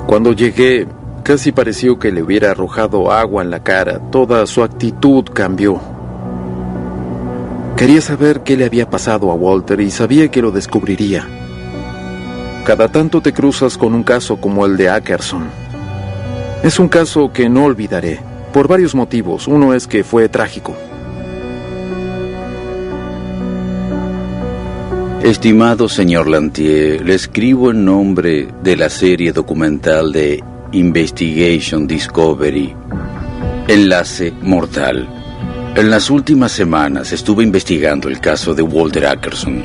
Cuando llegué, casi pareció que le hubiera arrojado agua en la cara. Toda su actitud cambió. Quería saber qué le había pasado a Walter y sabía que lo descubriría. Cada tanto te cruzas con un caso como el de Ackerson. Es un caso que no olvidaré, por varios motivos. Uno es que fue trágico. Estimado señor Lantier, le escribo en nombre de la serie documental de Investigation Discovery, Enlace Mortal. En las últimas semanas estuve investigando el caso de Walter Ackerson.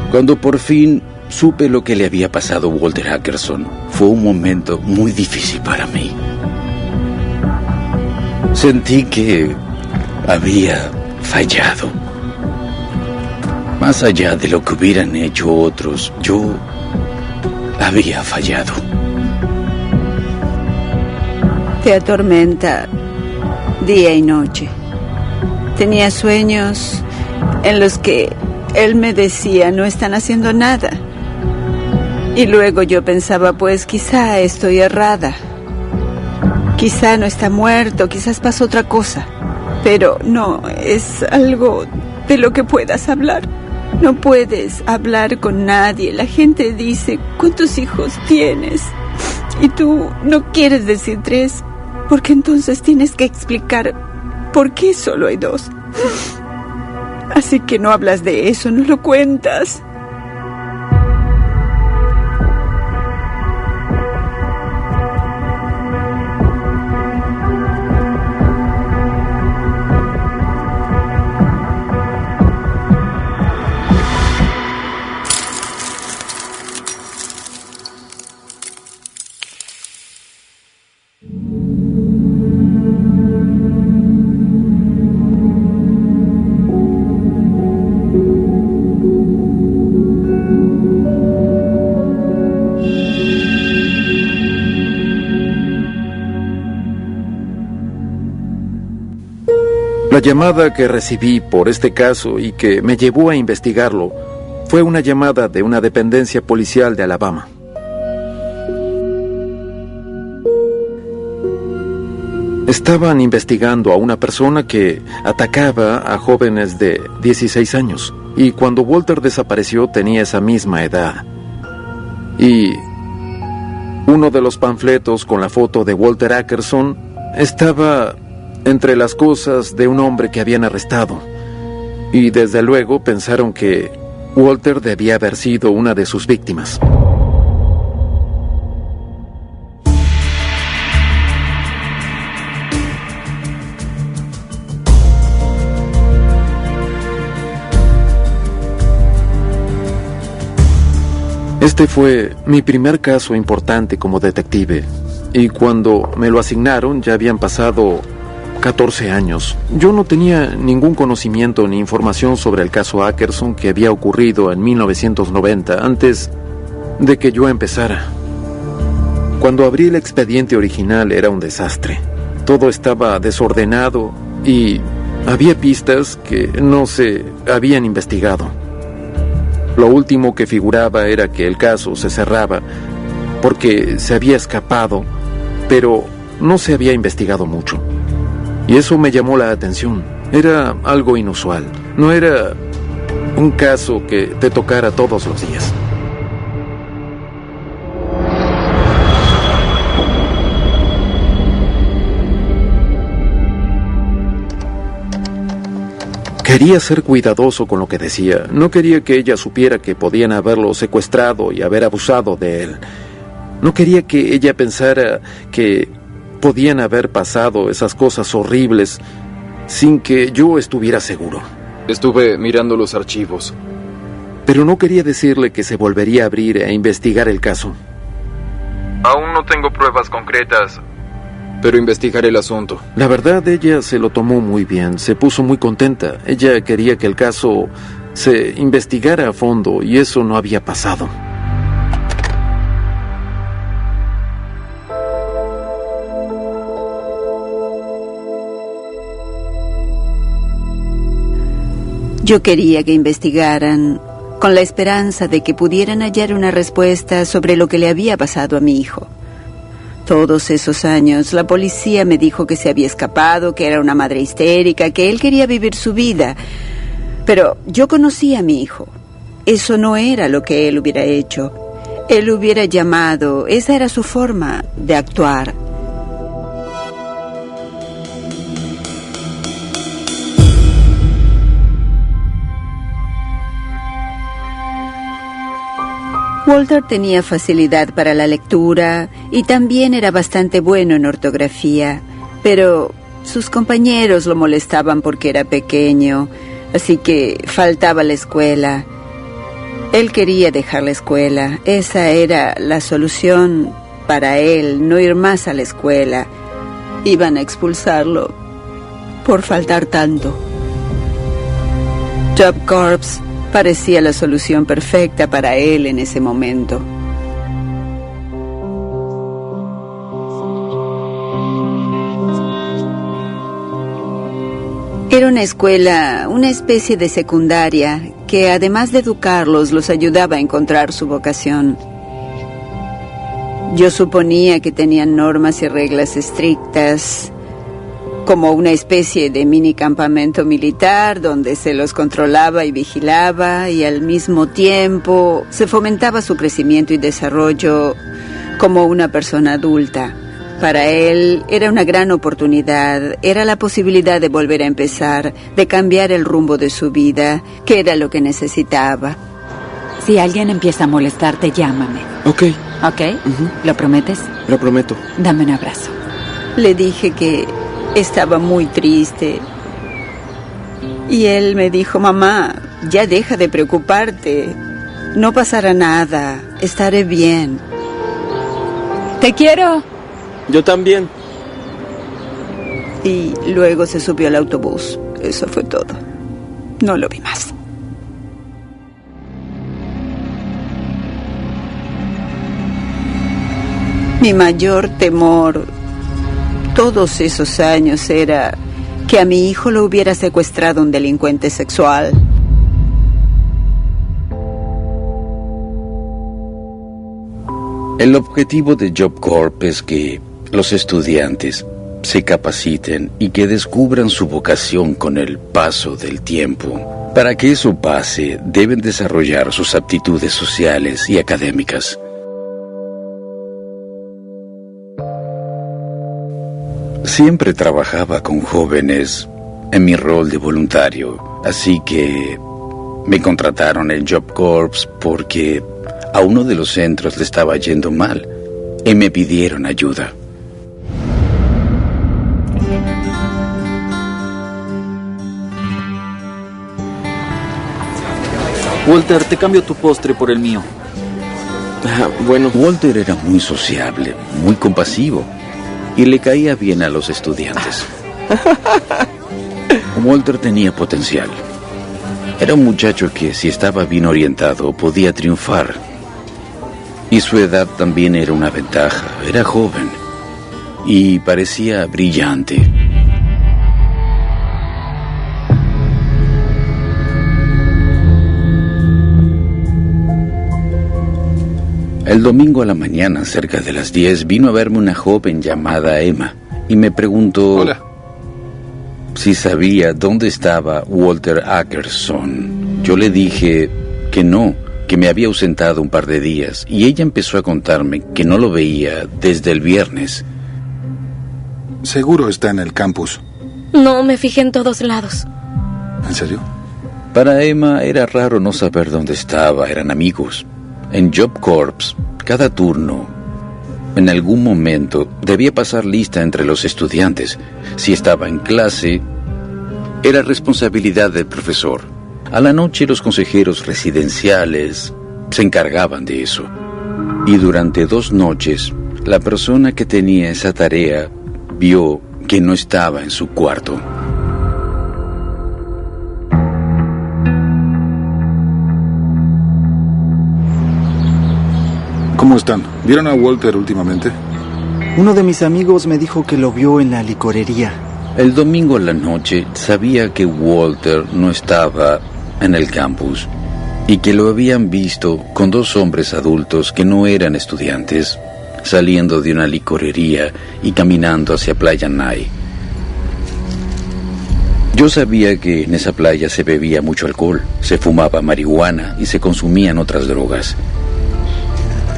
Cuando por fin supe lo que le había pasado a Walter Ackerson, fue un momento muy difícil para mí. Sentí que había fallado. Más allá de lo que hubieran hecho otros, yo había fallado. Te atormenta día y noche. Tenía sueños en los que él me decía, no están haciendo nada. Y luego yo pensaba, pues quizá estoy errada. Quizá no está muerto, quizás pasó otra cosa. Pero no es algo de lo que puedas hablar. No puedes hablar con nadie. La gente dice, ¿cuántos hijos tienes? Y tú no quieres decir 3, porque entonces tienes que explicar por qué solo hay 2. Así que no hablas de eso, no lo cuentas. La llamada que recibí por este caso y que me llevó a investigarlo fue una llamada de una dependencia policial de Alabama. Estaban investigando a una persona que atacaba a jóvenes de 16 años y cuando Walter desapareció tenía esa misma edad. Y uno de los panfletos con la foto de Walter Ackerson estaba entre las cosas de un hombre que habían arrestado. Y desde luego pensaron que Walter debía haber sido una de sus víctimas. Este fue mi primer caso importante como detective. Y cuando me lo asignaron ya habían pasado 14 años. Yo no tenía ningún conocimiento ni información sobre el caso Ackerson que había ocurrido en 1990, antes de que yo empezara. Cuando abrí el expediente original era un desastre. Todo estaba desordenado y había pistas que no se habían investigado. Lo último que figuraba era que el caso se cerraba porque se había escapado, pero no se había investigado mucho. Y eso me llamó la atención. Era algo inusual. No era un caso que te tocara todos los días. Quería ser cuidadoso con lo que decía. No quería que ella supiera que podían haberlo secuestrado y haber abusado de él. No quería que ella pensara que podían haber pasado esas cosas horribles sin que yo estuviera seguro. Estuve mirando los archivos. Pero no quería decirle que se volvería a abrir e investigar el caso. Aún no tengo pruebas concretas, pero investigaré el asunto. La verdad, ella se lo tomó muy bien, se puso muy contenta. Ella quería que el caso se investigara a fondo y eso no había pasado. Yo quería que investigaran con la esperanza de que pudieran hallar una respuesta sobre lo que le había pasado a mi hijo. Todos esos años, la policía me dijo que se había escapado, que era una madre histérica, que él quería vivir su vida. Pero yo conocí a mi hijo. Eso no era lo que él hubiera hecho. Él hubiera llamado, esa era su forma de actuar. Walter tenía facilidad para la lectura y también era bastante bueno en ortografía, pero sus compañeros lo molestaban porque era pequeño, así que faltaba a la escuela. Él quería dejar la escuela, esa era la solución para él, no ir más a la escuela. Iban a expulsarlo por faltar tanto. Job Corps parecía la solución perfecta para él en ese momento. Era una escuela, una especie de secundaria, que además de educarlos, los ayudaba a encontrar su vocación. Yo suponía que tenían normas y reglas estrictas, como una especie de mini campamento militar donde se los controlaba y vigilaba y al mismo tiempo se fomentaba su crecimiento y desarrollo como una persona adulta. Para él era una gran oportunidad, era la posibilidad de volver a empezar, de cambiar el rumbo de su vida, que era lo que necesitaba. Si alguien empieza a molestarte, llámame. Ok. ¿Ok? ¿Lo prometes? Lo prometo. Dame un abrazo. Le dije que estaba muy triste. Y él me dijo, mamá, ya deja de preocuparte. No pasará nada. Estaré bien. ¡Te quiero! Yo también. Y luego se subió al autobús. Eso fue todo. No lo vi más. Mi mayor temor todos esos años era que a mi hijo lo hubiera secuestrado un delincuente sexual. El objetivo de Job Corps es que los estudiantes se capaciten y que descubran su vocación con el paso del tiempo. Para que eso pase, deben desarrollar sus aptitudes sociales y académicas. Siempre trabajaba con jóvenes en mi rol de voluntario, así que me contrataron en Job Corps porque a uno de los centros le estaba yendo mal y me pidieron ayuda. Walter, te cambio tu postre por el mío. Bueno. Walter era muy sociable, muy compasivo y le caía bien a los estudiantes. Walter tenía potencial. Era un muchacho que, si estaba bien orientado, podía triunfar. Y su edad también era una ventaja. Era joven y parecía brillante. El domingo a la mañana, cerca de las 10, vino a verme una joven llamada Emma y me preguntó... Hola. Si sabía dónde estaba Walter Ackerson. Yo le dije que no, que me había ausentado un par de días, y ella empezó a contarme que no lo veía desde el viernes. Seguro está en el campus. No, me fijé en todos lados. ¿En serio? Para Emma era raro no saber dónde estaba, eran amigos. En Job Corps, cada turno, en algún momento, debía pasar lista entre los estudiantes. Si estaba en clase, era responsabilidad del profesor. A la noche, los consejeros residenciales se encargaban de eso. Y durante 2 noches, la persona que tenía esa tarea vio que no estaba en su cuarto. ¿Cómo están? ¿Vieron a Walter últimamente? Uno de mis amigos me dijo que lo vio en la licorería. El domingo en la noche sabía que Walter no estaba en el campus y que lo habían visto con 2 hombres adultos que no eran estudiantes saliendo de una licorería y caminando hacia Playa Nye. Yo sabía que en esa playa se bebía mucho alcohol, se fumaba marihuana y se consumían otras drogas.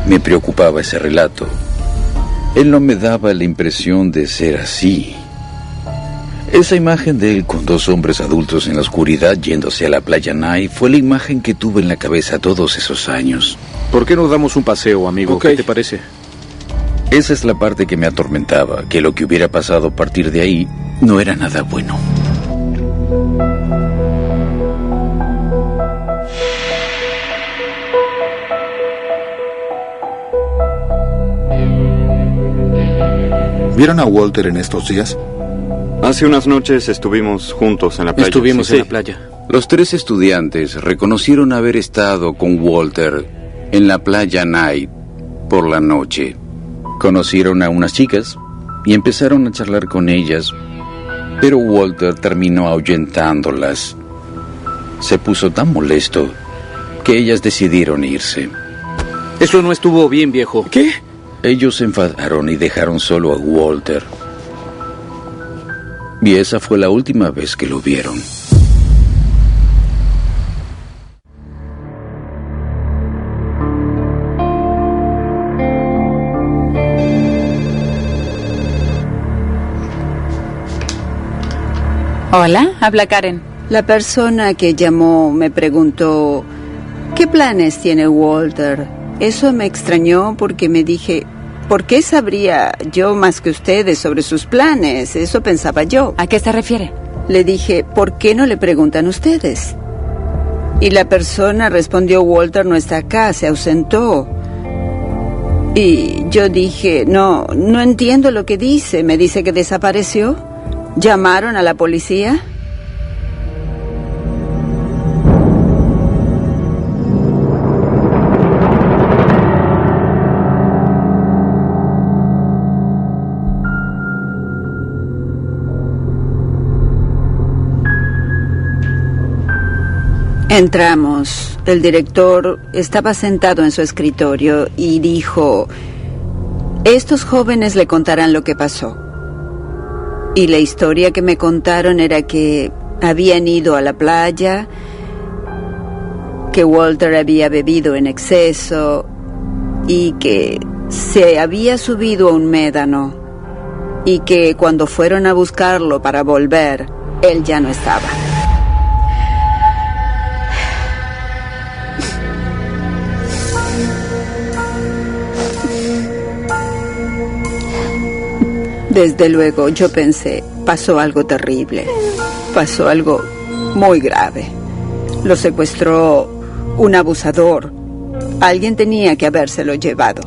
Me preocupaba ese relato. Él no me daba la impresión de ser así. Esa imagen de él con dos hombres adultos en la oscuridad yéndose a la Playa Nye fue la imagen que tuve en la cabeza todos esos años. ¿Por qué no damos un paseo, amigo? ¿Qué te parece? Esa es la parte que me atormentaba, que lo que hubiera pasado a partir de ahí no era nada bueno. ¿Vieron a Walter en estos días? Hace unas noches estuvimos juntos en la playa. Estuvimos en la playa. Los tres estudiantes reconocieron haber estado con Walter en la Playa Nye por la noche. Conocieron a unas chicas y empezaron a charlar con ellas, pero Walter terminó ahuyentándolas. Se puso tan molesto que ellas decidieron irse. Eso no estuvo bien, viejo. ¿Qué? Ellos se enfadaron y dejaron solo a Walter. Y esa fue la última vez que lo vieron. Hola, habla Karen. La persona que llamó me preguntó, ¿qué planes tiene Walter? Eso me extrañó porque me dije, ¿por qué sabría yo más que ustedes sobre sus planes? Eso pensaba yo. ¿A qué se refiere? Le dije, ¿por qué no le preguntan ustedes? Y la persona respondió, Walter no está acá, se ausentó. Y yo dije, no entiendo lo que dice. Me dice que desapareció. ¿Llamaron a la policía? Entramos. El director estaba sentado en su escritorio y dijo, estos jóvenes le contarán lo que pasó. Y la historia que me contaron era que habían ido a la playa, que Walter había bebido en exceso y que se había subido a un médano y que cuando fueron a buscarlo para volver, él ya no estaba. Desde luego, yo pensé, pasó algo terrible, pasó algo muy grave. Lo secuestró un abusador. Alguien tenía que habérselo llevado.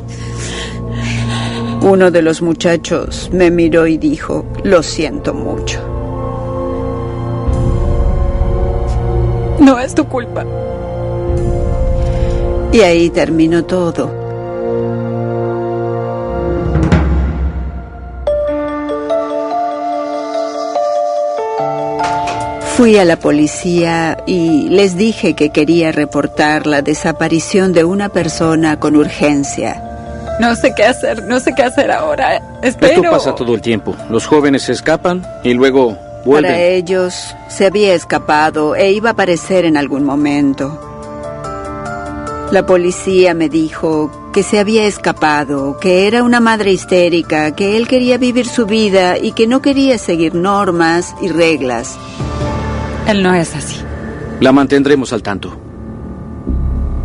Uno de los muchachos me miró y dijo, lo siento mucho. No es tu culpa. Y ahí terminó todo. Fui a la policía y les dije que quería reportar la desaparición de una persona con urgencia. No sé qué hacer ahora. Espero. Esto pasa todo el tiempo. Los jóvenes se escapan y luego vuelven. Para ellos, se había escapado e iba a aparecer en algún momento. La policía me dijo que se había escapado, que era una madre histérica, que él quería vivir su vida y que no quería seguir normas y reglas. Él no es así. La mantendremos al tanto.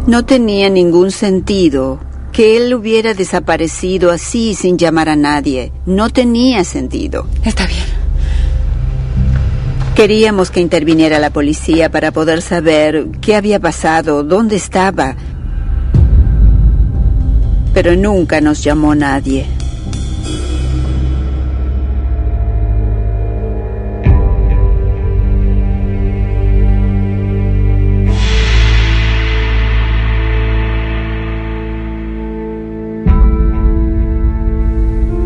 No tenía ningún sentido que él hubiera desaparecido así sin llamar a nadie. No tenía sentido. Está bien. Queríamos que interviniera la policía para poder saber qué había pasado, dónde estaba. Pero nunca nos llamó nadie.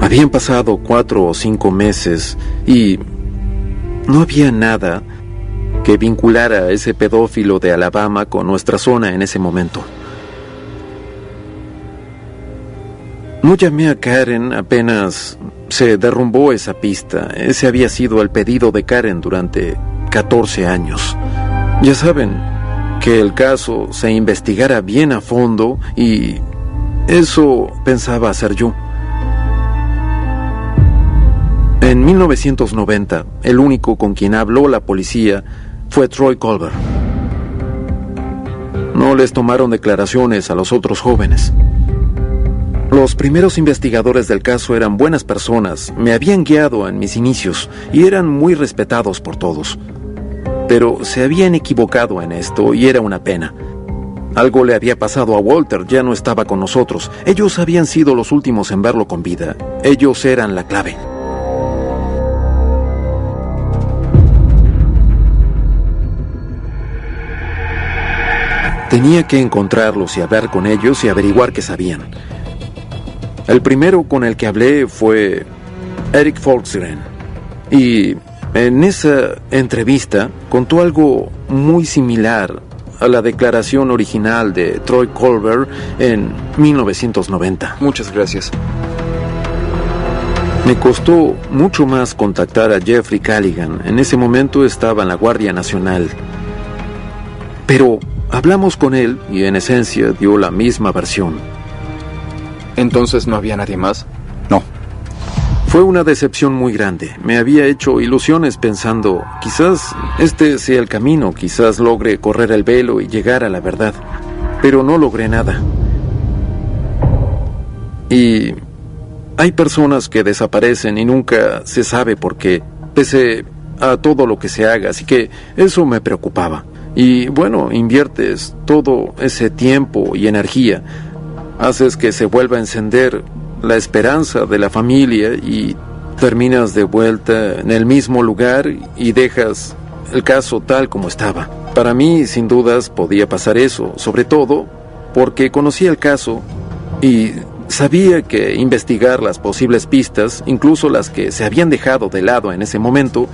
Habían pasado 4 o 5 meses y no había nada que vinculara a ese pedófilo de Alabama con nuestra zona en ese momento. No llamé a Karen apenas se derrumbó esa pista. Ese había sido el pedido de Karen durante 14 años. Ya saben, que el caso se investigara bien a fondo y eso pensaba hacer yo. En 1990, el único con quien habló la policía fue Troy Culver. No les tomaron declaraciones a los otros jóvenes. Los primeros investigadores del caso eran buenas personas, me habían guiado en mis inicios y eran muy respetados por todos. Pero se habían equivocado en esto y era una pena. Algo le había pasado a Walter, ya no estaba con nosotros. Ellos habían sido los últimos en verlo con vida. Ellos eran la clave. Tenía que encontrarlos y hablar con ellos y averiguar qué sabían. El primero con el que hablé fue Eric Folksgren. Y en esa entrevista contó algo muy similar a la declaración original de Troy Culver en 1990. Muchas gracias. Me costó mucho más contactar a Jeffrey Callaghan. En ese momento estaba en la Guardia Nacional. Pero hablamos con él y en esencia dio la misma versión. ¿Entonces no había nadie más? No. Fue una decepción muy grande. Me había hecho ilusiones pensando, quizás este sea el camino, quizás logre correr el velo y llegar a la verdad. Pero no logré nada. Y hay personas que desaparecen y nunca se sabe por qué, pese a todo lo que se haga, así que eso me preocupaba. Y bueno, inviertes todo ese tiempo y energía, haces que se vuelva a encender la esperanza de la familia y terminas de vuelta en el mismo lugar y dejas el caso tal como estaba. Para mí, sin dudas, podía pasar eso, sobre todo porque conocía el caso y sabía que investigar las posibles pistas, incluso las que se habían dejado de lado en ese momento,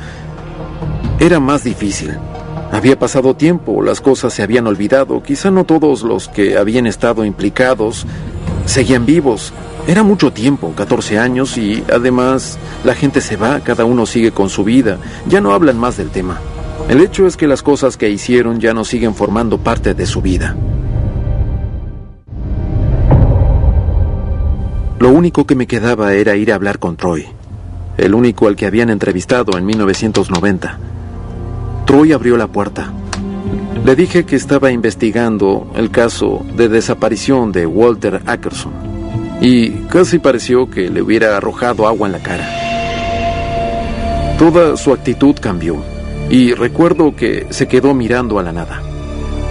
era más difícil. Había pasado tiempo, las cosas se habían olvidado, quizá no todos los que habían estado implicados seguían vivos. Era mucho tiempo, 14 años, y además la gente se va, cada uno sigue con su vida, ya no hablan más del tema. El hecho es que las cosas que hicieron ya no siguen formando parte de su vida. Lo único que me quedaba era ir a hablar con Troy, el único al que habían entrevistado en 1990. Troy abrió la puerta. Le dije que estaba investigando el caso de desaparición de Walter Ackerson y casi pareció que le hubiera arrojado agua en la cara. Toda su actitud cambió y recuerdo que se quedó mirando a la nada.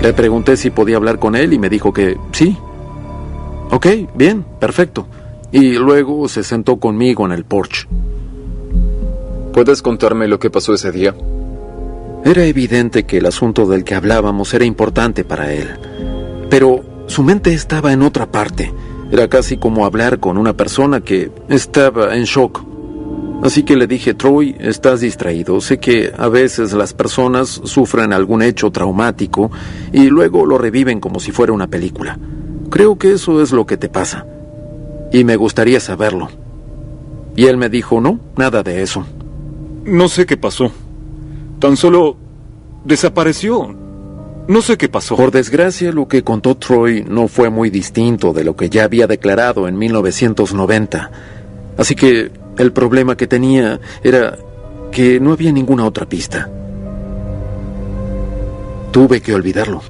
Le pregunté si podía hablar con él y me dijo que sí. Ok, bien, perfecto. Y luego se sentó conmigo en el porche. ¿Puedes contarme lo que pasó ese día? Era evidente que el asunto del que hablábamos era importante para él, pero su mente estaba en otra parte. Era casi como hablar con una persona que estaba en shock. Así que le dije, Troy, estás distraído. Sé que a veces las personas sufren algún hecho traumático y luego lo reviven como si fuera una película. Creo que eso es lo que te pasa. Y me gustaría saberlo. Y él me dijo, no, nada de eso. No sé qué pasó. Tan solo desapareció. No sé qué pasó. Por desgracia, lo que contó Troy no fue muy distinto de lo que ya había declarado en 1990. Así que el problema que tenía era que no había ninguna otra pista. Tuve que olvidarlo.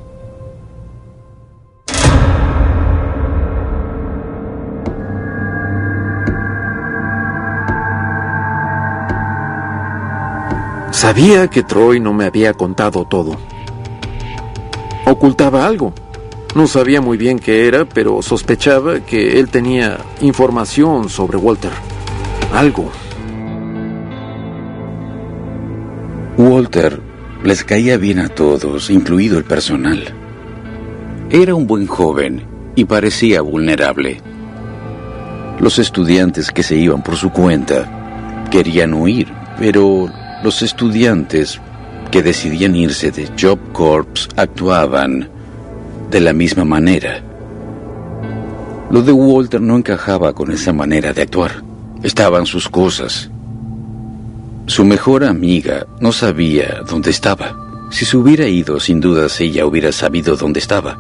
Sabía que Troy no me había contado todo. Ocultaba algo. No sabía muy bien qué era, pero sospechaba que él tenía información sobre Walter. Algo. Walter les caía bien a todos, incluido el personal. Era un buen joven y parecía vulnerable. Los estudiantes que se iban por su cuenta querían huir, pero los estudiantes que decidían irse de Job Corps actuaban de la misma manera. Lo de Walter no encajaba con esa manera de actuar. Estaban sus cosas. Su mejor amiga no sabía dónde estaba. Si se hubiera ido, sin dudas ella hubiera sabido dónde estaba.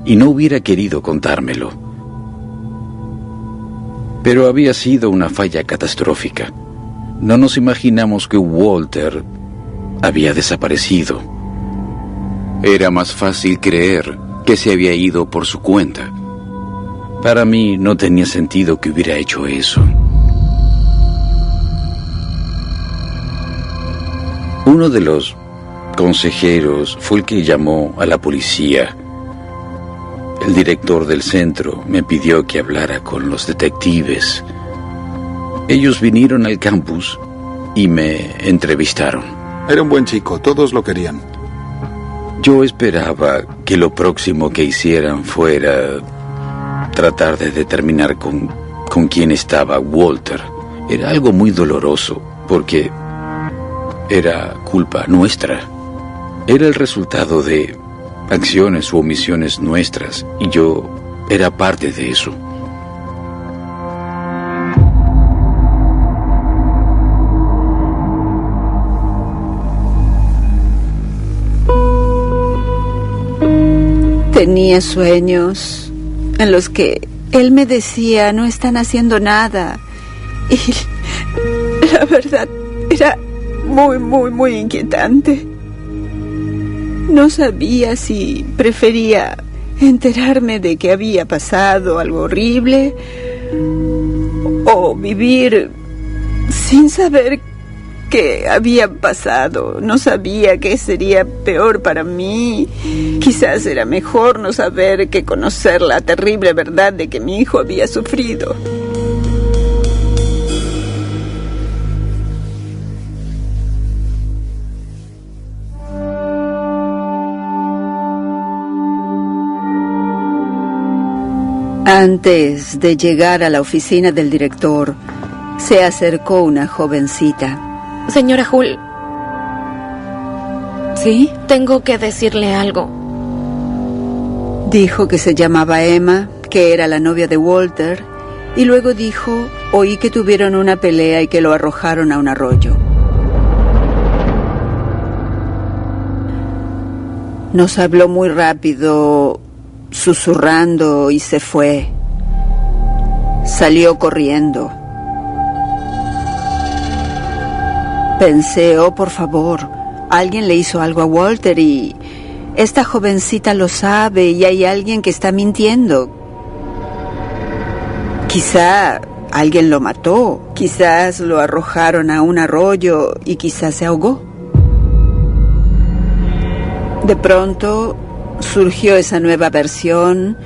Y no hubiera querido contármelo. Pero había sido una falla catastrófica. No nos imaginamos que Walter había desaparecido. Era más fácil creer que se había ido por su cuenta. Para mí no tenía sentido que hubiera hecho eso. Uno de los consejeros fue el que llamó a la policía. El director del centro me pidió que hablara con los detectives. Ellos vinieron al campus y me entrevistaron. Era un buen chico, todos lo querían. Yo esperaba que lo próximo que hicieran fuera tratar de determinar con quién estaba Walter. Era algo muy doloroso, porque era culpa nuestra. Era el resultado de acciones u omisiones nuestras, y yo era parte de eso. Tenía sueños en los que él me decía, no están haciendo nada. Y la verdad era muy inquietante. No sabía si prefería enterarme de que había pasado algo horrible o vivir sin saber qué había pasado. No sabía qué sería peor para mí. Quizás era mejor no saber que conocer la terrible verdad de que mi hijo había sufrido. Antes de llegar a la oficina del director, se acercó una jovencita. Señora Hull. ¿Sí? Tengo que decirle algo. Dijo que se llamaba Emma, que era la novia de Walter, y luego dijo, oí que tuvieron una pelea y que lo arrojaron a un arroyo. Nos habló muy rápido, susurrando, y se fue. Salió corriendo. Pensé, oh, por favor, alguien le hizo algo a Walter y esta jovencita lo sabe y hay alguien que está mintiendo. Quizá alguien lo mató, quizás lo arrojaron a un arroyo y quizás se ahogó. De pronto surgió esa nueva versión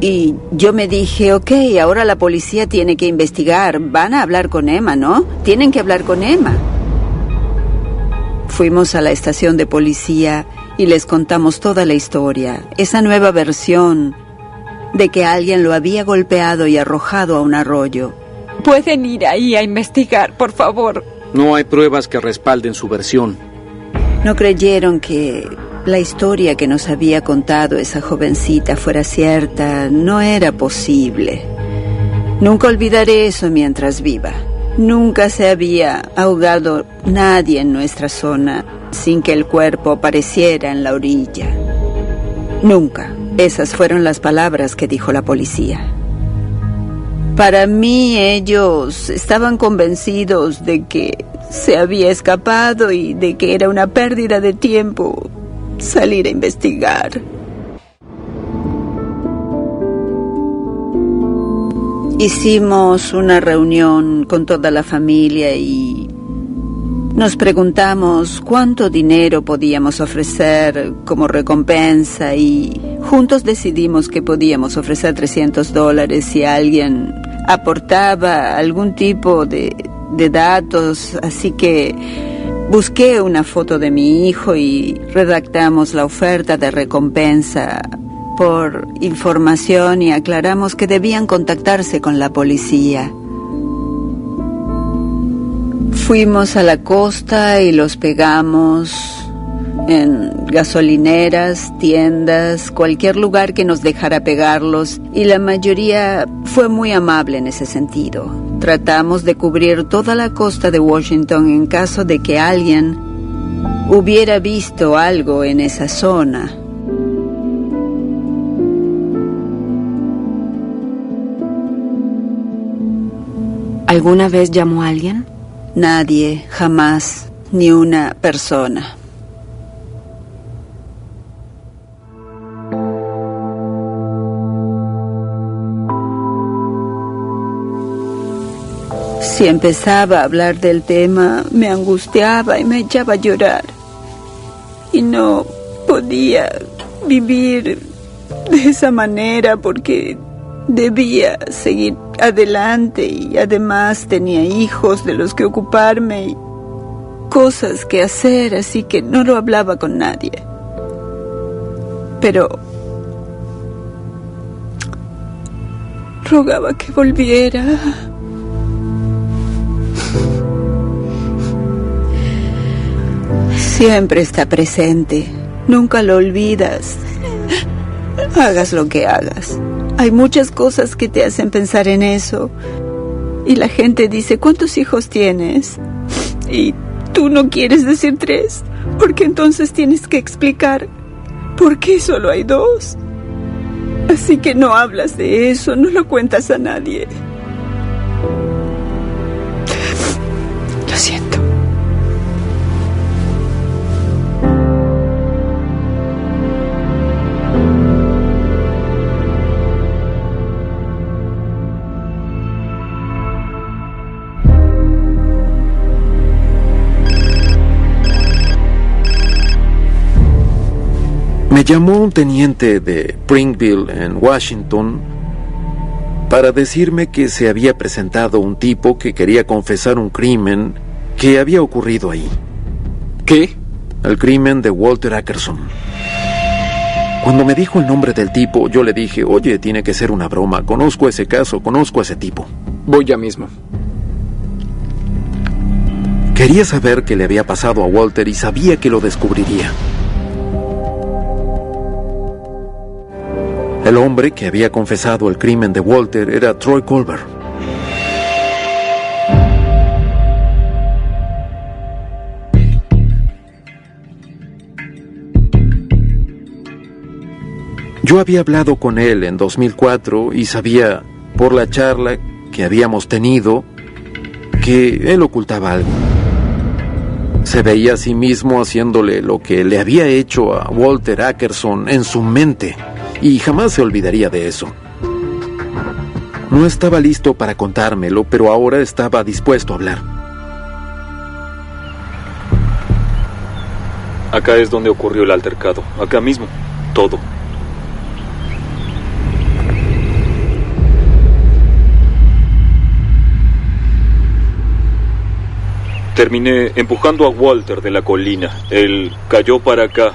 y yo me dije, ok, ahora la policía tiene que investigar, van a hablar con Emma, ¿no? Tienen que hablar con Emma. Fuimos a la estación de policía y les contamos toda la historia, esa nueva versión de que alguien lo había golpeado y arrojado a un arroyo. ¿Pueden ir ahí a investigar, por favor? No hay pruebas que respalden su versión. No creyeron que la historia que nos había contado esa jovencita fuera cierta. No era posible. Nunca olvidaré eso mientras viva. Nunca se había ahogado nadie en nuestra zona sin que el cuerpo apareciera en la orilla. Nunca. Esas fueron las palabras que dijo la policía. Para mí, ellos estaban convencidos de que se había escapado y de que era una pérdida de tiempo salir a investigar. Hicimos una reunión con toda la familia y nos preguntamos cuánto dinero podíamos ofrecer como recompensa y juntos decidimos que podíamos ofrecer $300 si alguien aportaba algún tipo de datos, así que busqué una foto de mi hijo y redactamos la oferta de recompensa por información y aclaramos que debían contactarse con la policía. Fuimos a la costa y los pegamos. en gasolineras, tiendas, cualquier lugar que nos dejara pegarlos, y la mayoría fue muy amable en ese sentido. Tratamos de cubrir toda la costa de Washington en caso de que alguien hubiera visto algo en esa zona. ¿Alguna vez llamó a alguien? Nadie, jamás, ni una persona. Si empezaba a hablar del tema, me angustiaba y me echaba a llorar. Y no podía vivir de esa manera porque debía seguir adelante y además tenía hijos de los que ocuparme y cosas que hacer, así que no lo hablaba con nadie. Pero rogaba que volviera. Siempre está presente, nunca lo olvidas. Hagas lo que hagas. Hay muchas cosas que te hacen pensar en eso. Y la gente dice, ¿cuántos hijos tienes? Y tú no quieres decir 3, porque entonces tienes que explicar por qué solo hay 2. Así que no hablas de eso, no lo cuentas a nadie. Lo siento. Me llamó un teniente de Springville, en Washington, para decirme que se había presentado un tipo que quería confesar un crimen que había ocurrido ahí. ¿Qué? El crimen de Walter Ackerson. Cuando me dijo el nombre del tipo, yo le dije, oye, tiene que ser una broma, conozco ese caso, conozco a ese tipo. Voy ya mismo. Quería saber qué le había pasado a Walter y sabía que lo descubriría. El hombre que había confesado el crimen de Walter era Troy Colbert. Yo había hablado con él en 2004 y sabía, por la charla que habíamos tenido, que él ocultaba algo. Se veía a sí mismo haciéndole lo que le había hecho a Walter Ackerson en su mente. Y jamás se olvidaría de eso. No estaba listo para contármelo, pero ahora estaba dispuesto a hablar. Acá es donde ocurrió el altercado. Acá mismo. Todo. Terminé empujando a Walter de la colina. Él cayó para acá.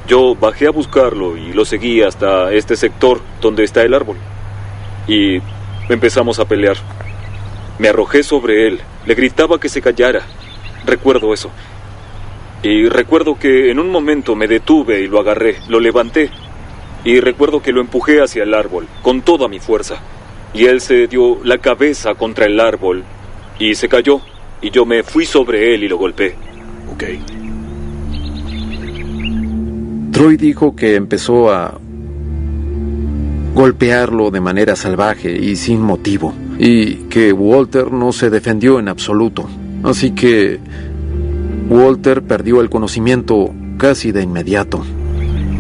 Yo bajé a buscarlo y lo seguí hasta este sector donde está el árbol. Y empezamos a pelear. Me arrojé sobre él, le gritaba que se callara. Recuerdo eso. Y recuerdo que en un momento me detuve y lo agarré, lo levanté. Y recuerdo que lo empujé hacia el árbol, con toda mi fuerza. Y él se dio la cabeza contra el árbol y se cayó. Y yo me fui sobre él y lo golpeé. Ok. Troy dijo que empezó a golpearlo de manera salvaje y sin motivo, y que Walter no se defendió en absoluto. Así que Walter perdió el conocimiento casi de inmediato.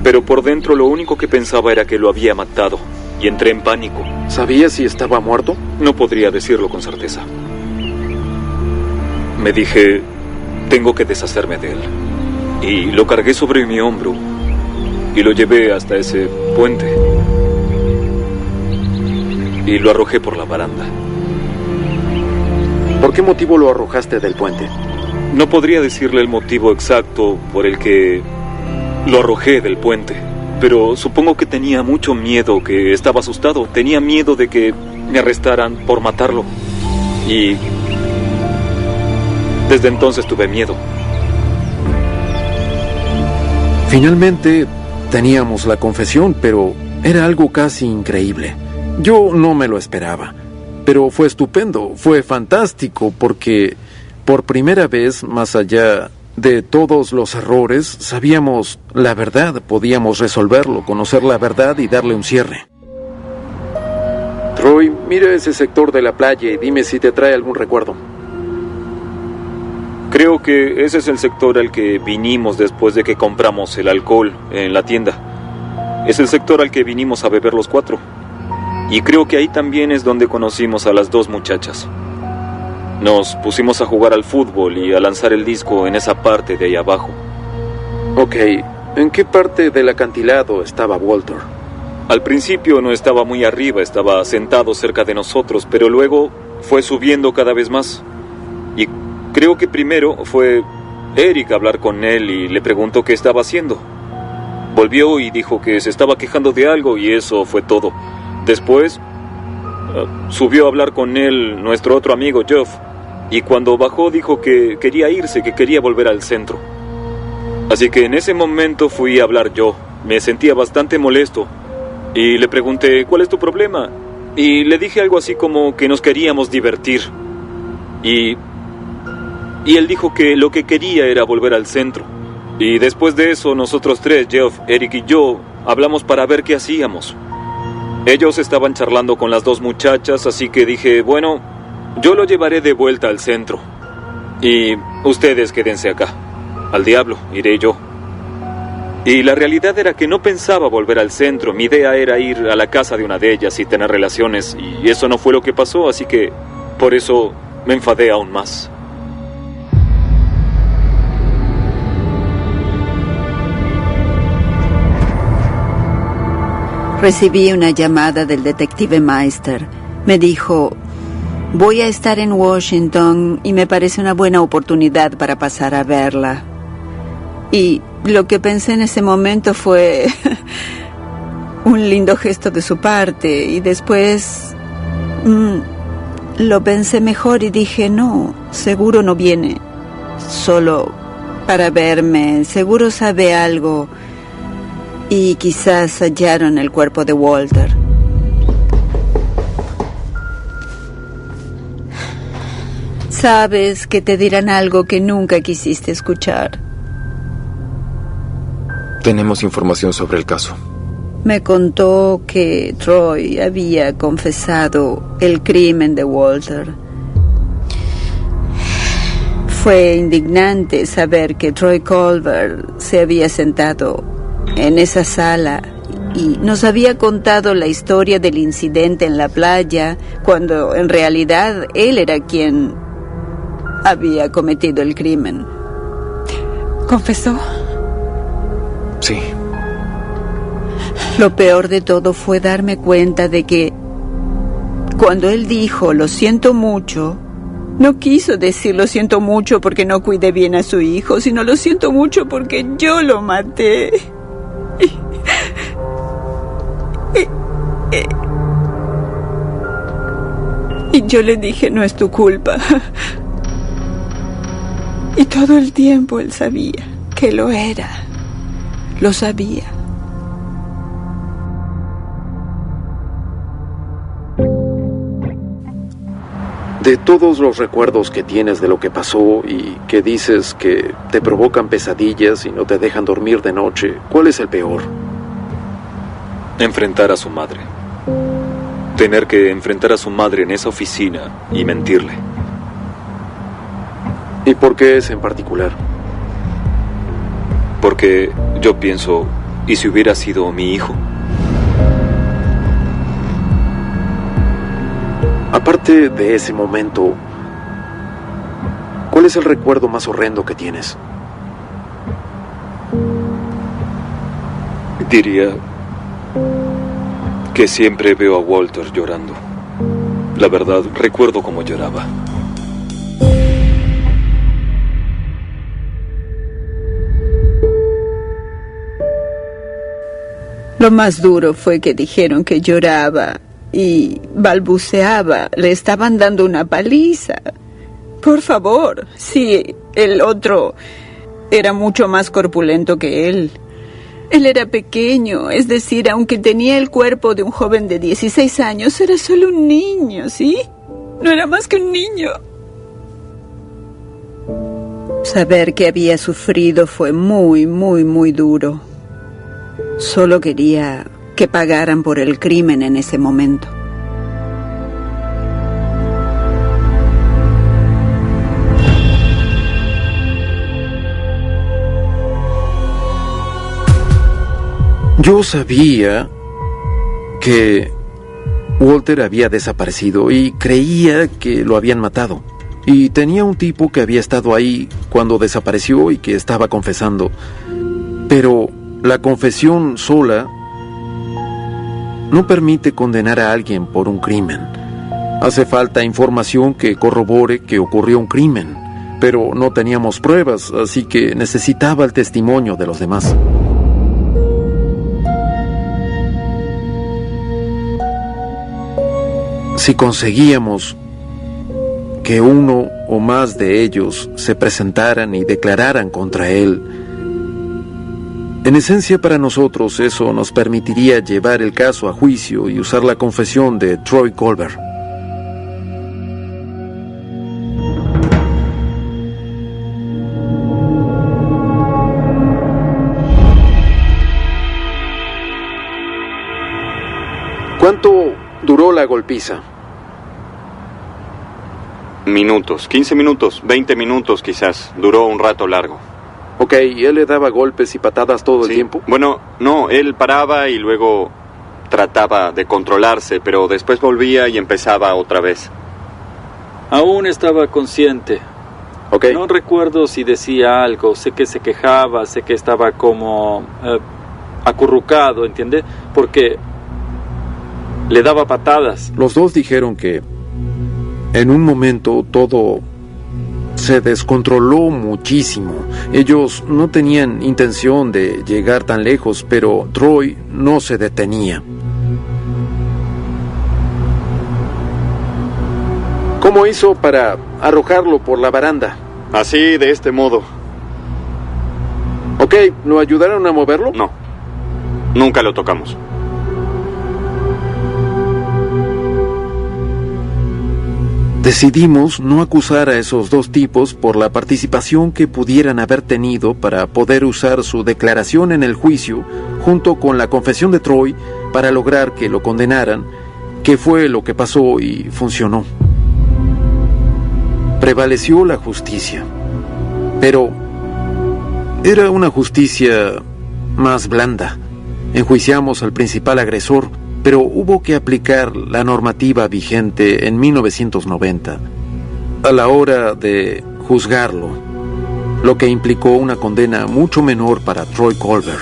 Pero por dentro lo único que pensaba era que lo había matado, y entré en pánico. ¿Sabía si estaba muerto? No podría decirlo con certeza. Me dije, tengo que deshacerme de él. Y lo cargué sobre mi hombro y lo llevé hasta ese puente. Y lo arrojé por la baranda. ¿Por qué motivo lo arrojaste del puente? No podría decirle el motivo exacto por el que lo arrojé del puente, pero supongo que tenía mucho miedo, que estaba asustado. Tenía miedo de que me arrestaran por matarlo. Y desde entonces tuve miedo. Finalmente teníamos la confesión, pero era algo casi increíble. Yo no me lo esperaba, pero fue estupendo, fue fantástico, porque por primera vez, más allá de todos los errores, sabíamos la verdad, podíamos resolverlo, conocer la verdad y darle un cierre. Troy, mira ese sector de la playa y dime si te trae algún recuerdo. Creo que ese es el sector al que vinimos después de que compramos el alcohol en la tienda. Es el sector al que vinimos a beber los 4. Y creo que ahí también es donde conocimos a las 2 muchachas. Nos pusimos a jugar al fútbol y a lanzar el disco en esa parte de ahí abajo. Ok, ¿en qué parte del acantilado estaba Walter? Al principio no estaba muy arriba, estaba sentado cerca de nosotros, pero luego fue subiendo cada vez más. Y creo que primero fue Eric a hablar con él y le preguntó qué estaba haciendo. Volvió y dijo que se estaba quejando de algo y eso fue todo. Después subió a hablar con él nuestro otro amigo Jeff, y cuando bajó dijo que quería irse, que quería volver al centro. Así que en ese momento fui a hablar yo. Me sentía bastante molesto y le pregunté, ¿cuál es tu problema? Y le dije algo así como que nos queríamos divertir. Y él dijo que lo que quería era volver al centro. Y después de eso nosotros 3, Jeff, Eric y yo, hablamos para ver qué hacíamos. Ellos estaban charlando con las 2 muchachas, así que dije, bueno, yo lo llevaré de vuelta al centro. Y ustedes quédense acá. Al diablo, iré yo. Y la realidad era que no pensaba volver al centro. Mi idea era ir a la casa de una de ellas y tener relaciones. Y eso no fue lo que pasó, así que por eso me enfadé aún más. Recibí una llamada del detective Meister. Me dijo, voy a estar en Washington y me parece una buena oportunidad para pasar a verla. Y lo que pensé en ese momento fue un lindo gesto de su parte. Y después lo pensé mejor y dije, no, seguro no viene solo para verme, seguro sabe algo. Y quizás hallaron el cuerpo de Walter. Sabes que te dirán algo que nunca quisiste escuchar. Tenemos información sobre el caso. Me contó que Troy había confesado el crimen de Walter. Fue indignante saber que Troy Culver se había sentado en esa sala y nos había contado la historia del incidente en la playa, cuando en realidad él era quien había cometido el crimen. ¿Confesó? Sí. Lo peor de todo fue darme cuenta de que cuando él dijo lo siento mucho, no quiso decir lo siento mucho porque no cuidé bien a su hijo, sino lo siento mucho porque yo lo maté. Y yo le dije, no es tu culpa. Y todo el tiempo él sabía que lo era. Lo sabía. De todos los recuerdos que tienes de lo que pasó y que dices que te provocan pesadillas y no te dejan dormir de noche, ¿cuál es el peor? Enfrentar a su madre. Tener que enfrentar a su madre en esa oficina y mentirle. ¿Y por qué ese en particular? Porque yo pienso, ¿y si hubiera sido mi hijo? Aparte de ese momento, ¿cuál es el recuerdo más horrendo que tienes? Diría que siempre veo a Walter llorando. La verdad, recuerdo cómo lloraba. Lo más duro fue que dijeron que lloraba y balbuceaba. Le estaban dando una paliza. Por favor, sí, el otro era mucho más corpulento que él. Él era pequeño, es decir, aunque tenía el cuerpo de un joven de 16 años, era solo un niño, ¿sí? No era más que un niño. Saber que había sufrido fue muy, muy, muy duro. Solo quería que pagaran por el crimen en ese momento. Yo sabía que Walter había desaparecido y creía que lo habían matado. Y tenía un tipo que había estado ahí cuando desapareció y que estaba confesando. Pero la confesión sola no permite condenar a alguien por un crimen. Hace falta información que corrobore que ocurrió un crimen. Pero no teníamos pruebas, así que necesitaba el testimonio de los demás. Si conseguíamos que uno o más de ellos se presentaran y declararan contra él, en esencia para nosotros eso nos permitiría llevar el caso a juicio y usar la confesión de Troy Colbert. ¿Cuánto duró la golpiza? Minutos, 15 minutos, 20 minutos quizás. Duró un rato largo. Ok, ¿y él le daba golpes y patadas todo el tiempo? Bueno, no, él paraba y luego trataba de controlarse, pero después volvía y empezaba otra vez. Aún estaba consciente. Ok. No recuerdo si decía algo, sé que se quejaba, sé que estaba como acurrucado, ¿entiende? Porque le daba patadas. Los dos dijeron que en un momento todo se descontroló muchísimo. Ellos no tenían intención de llegar tan lejos, pero Troy no se detenía. ¿Cómo hizo para arrojarlo por la baranda? Así, de este modo. Ok, ¿lo ayudaron a moverlo? No, nunca lo tocamos. Decidimos no acusar a esos dos tipos por la participación que pudieran haber tenido para poder usar su declaración en el juicio junto con la confesión de Troy para lograr que lo condenaran, que fue lo que pasó y funcionó. Prevaleció la justicia, pero era una justicia más blanda. Enjuiciamos al principal agresor, pero hubo que aplicar la normativa vigente en 1990 a la hora de juzgarlo, lo que implicó una condena mucho menor para Troy Colbert.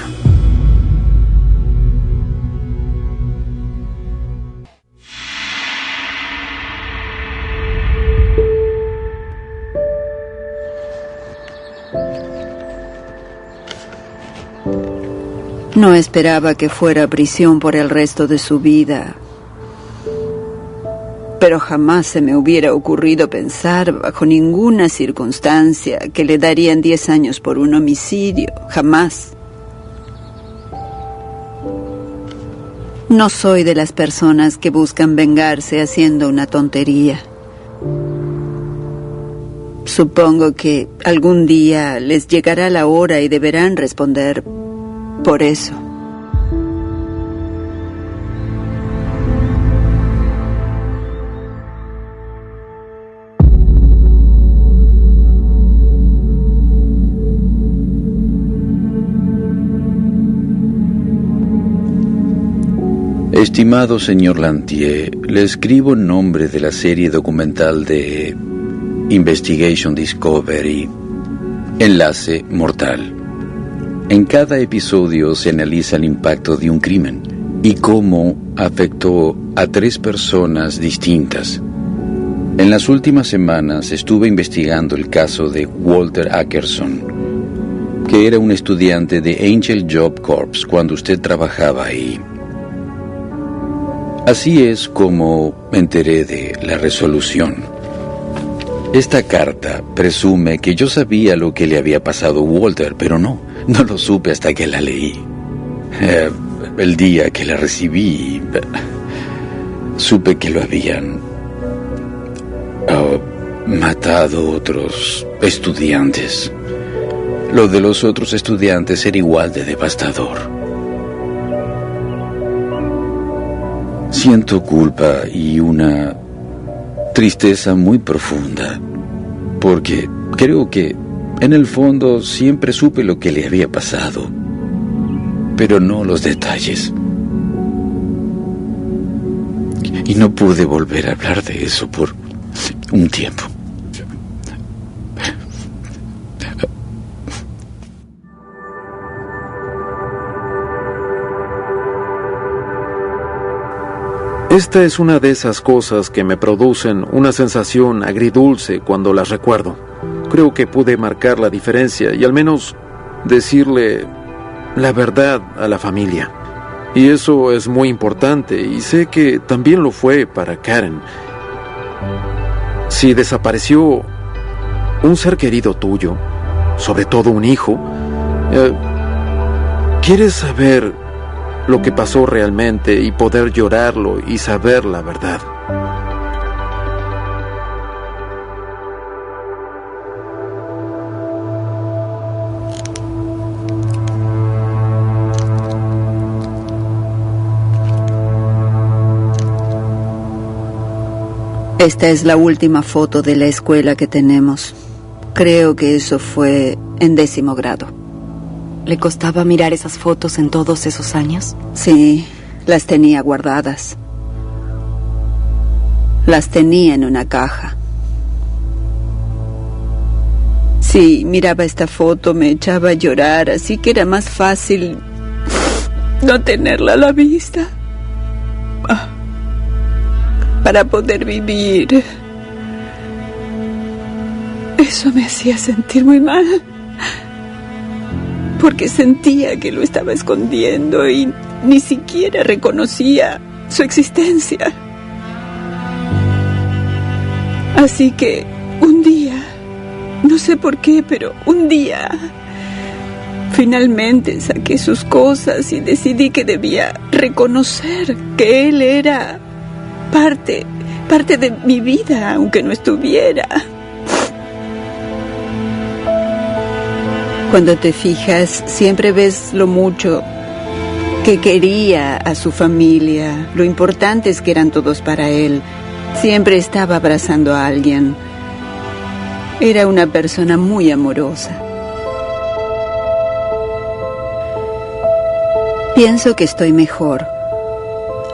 No esperaba que fuera a prisión por el resto de su vida. Pero jamás se me hubiera ocurrido pensar, bajo ninguna circunstancia, que le darían 10 años por un homicidio. Jamás. No soy de las personas que buscan vengarse haciendo una tontería. Supongo que algún día les llegará la hora y deberán responder por eso. Estimado señor Lantier, le escribo en nombre de la serie documental de Investigation Discovery, Enlace Mortal. En cada episodio se analiza el impacto de un crimen y cómo afectó a 3 personas distintas. En las últimas semanas estuve investigando el caso de Walter Ackerson, que era un estudiante de Angel Job Corps cuando usted trabajaba ahí. Así es como me enteré de la resolución. Esta carta presume que yo sabía lo que le había pasado a Walter, pero no lo supe hasta que la leí. El día que la recibí, supe que lo habían matado otros estudiantes. Lo de los otros estudiantes era igual de devastador. Siento culpa y una tristeza muy profunda, porque creo que en el fondo siempre supe lo que le había pasado, pero no los detalles. Y no pude volver a hablar de eso por un tiempo. Esta es una de esas cosas que me producen una sensación agridulce cuando las recuerdo. Creo que pude marcar la diferencia y al menos decirle la verdad a la familia. Y eso es muy importante y sé que también lo fue para Karen. Si desapareció un ser querido tuyo, sobre todo un hijo, ¿quieres saber lo que pasó realmente y poder llorarlo y saber la verdad? Esta es la última foto de la escuela que tenemos. Creo que eso fue en 10º grado. ¿Le costaba mirar esas fotos en todos esos años? Sí, las tenía guardadas. Las tenía en una caja. Sí, miraba esta foto, me echaba a llorar, así que era más fácil no tenerla a la vista. Para poder vivir. Eso me hacía sentir muy mal, porque sentía que lo estaba escondiendo y ni siquiera reconocía su existencia. Así que un día, no sé por qué, pero un día, finalmente saqué sus cosas y decidí que debía reconocer que él era parte de mi vida, aunque no estuviera. Cuando te fijas, siempre ves lo mucho que quería a su familia, lo importantes que eran todos para él. Siempre estaba abrazando a alguien. Era una persona muy amorosa. Pienso que estoy mejor.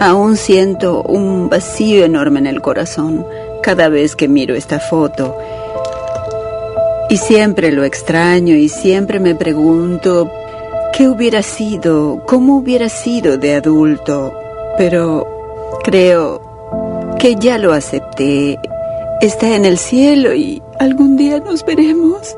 Aún siento un vacío enorme en el corazón cada vez que miro esta foto. Y siempre lo extraño y siempre me pregunto qué hubiera sido, cómo hubiera sido de adulto. Pero creo que ya lo acepté. Está en el cielo y algún día nos veremos.